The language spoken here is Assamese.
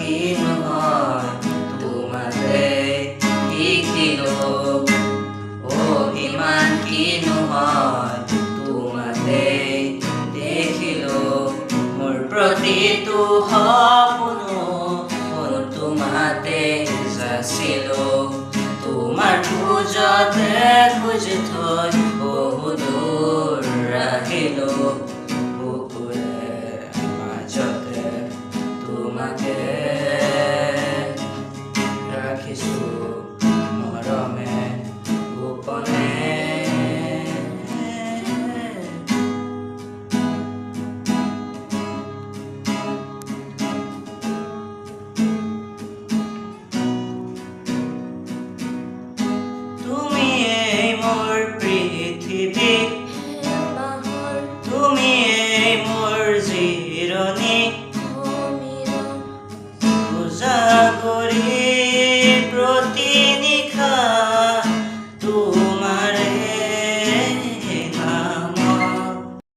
কি নহয় তোমাতে শিকিলো অভিমান কি নহয় তোমাতে দেখিলো মোৰ প্ৰতিটো সপোনো তোমাতে যাচিলো তোমাৰ খোজতে খুজি থৈ বহু দূৰ আহিলো বুকুৰে মাজতে তোমাকে ৰাখিছো মৰমে গোপনে মোৰ পৃথিৱী তুমি মোৰ জিৰণি পূজা কৰি